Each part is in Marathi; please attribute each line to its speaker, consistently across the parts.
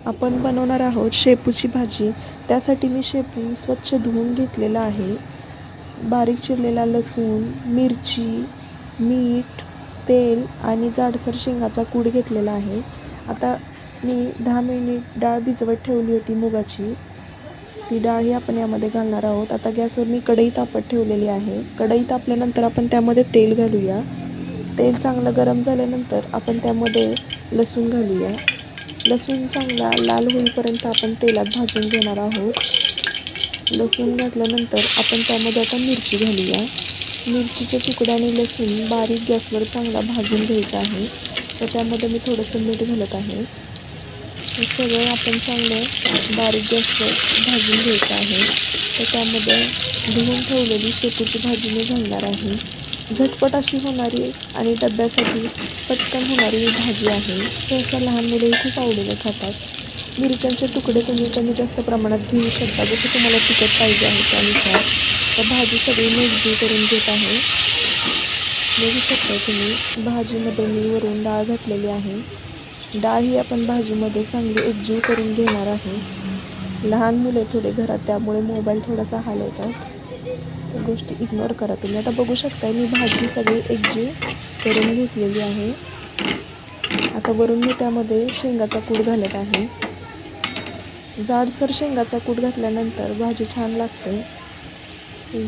Speaker 1: आपण बनवणार आहोत शेपूची भाजी. त्यासाठी मी शेपू स्वच्छ धुवून घेतलेला आहे. बारीक चिरलेला लसूण, मिरची, मीठ, तेल आणि जाडसर शेंगाचा कूट घेतलेला आहे. आता मी 10 मिनिट डाळ भिजवत ठेवली होती मुगाची. ती डाळही आपण यामध्ये घालणार आहोत. आता गॅसवर मी कढई तापत ठेवलेली आहे. कढई तापल्यानंतर आपण त्यामध्ये तेल घालूया. तेल चांगलं गरम झाल्यानंतर आपण त्यामध्ये लसूण घालूया. लसूण चांगला लाल होईपर्यंत आपण तेलात भाजून घेणार आहोत. लसूण घातल्यानंतर आपण त्यामध्ये आता मिरची घालूया. मिरचीच्या तुकड्याने लसूण बारीक गॅसवर चांगला भाजून घ्यायचा आहे. तर त्यामध्ये मी थोडंसं मीठ घालत आहे. हे सगळं आपण चांगलं बारीक गॅसवर भाजून घ्यायचं आहे. तर त्यामध्ये धुवून ठेवलेली शेपूची भाजी मी घालणार आहे. झटपट अशी होणारी आणि डब्यासाठी पटकन होणारी ही भाजी आहे. सहसा लहान मुलंही खूप आवडीने खातात. मिरच्यांचे तुकडे तुम्ही कमी जास्त प्रमाणात घेऊ शकता, जसं तुम्हाला तिखट पाहिजे आहे त्यानुसार. तर भाजी सगळी मिक्स करून घेत आहे. बघू शकता तुम्ही भाजीमध्ये मी वरून डाळ घातलेली आहे. डाळ ही आपण भाजीमध्ये चांगली एकजीव करून घेणार आहे. लहान मुले थोडे घरात, त्यामुळे मोबाईल थोडासा हलवतात. त्या गोष्टी इग्नोर करा तुम्ही. आता बघू शकताय मी भाजी सगळी एकजीव करून घेतलेली आहे. आता वरून मी त्यामध्ये शेंगाचा कूट घालत आहे. जाडसर शेंगाचा कूट घातल्यानंतर भाजी छान लागते.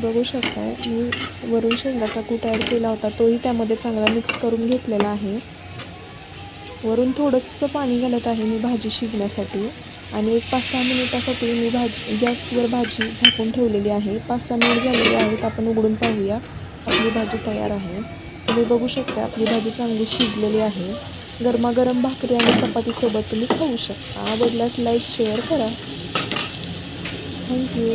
Speaker 1: बघू शकताय मी वरून शेंगाचा कूट ॲड केला होता, तोही त्यामध्ये चांगला मिक्स करून घेतलेला आहे. वरून थोडंसं पाणी घालत आहे मी भाजी शिजण्यासाठी. आणि एक 5-6 मिनिटासाठी मी गॅसवर भाजी झाकून ठेवलेली आहे. 5-6 मिनिट झालेली आहेत. आपण उघडून पाहूया. आपली भाजी तयार आहे. तुम्ही बघू शकता आपली भाजी चांगली शिजलेली आहे. गरमागरम भाकरी आणि चपातीसोबत तुम्ही खाऊ शकता. आवडल्यास लाईक शेअर करा. थँक्यू.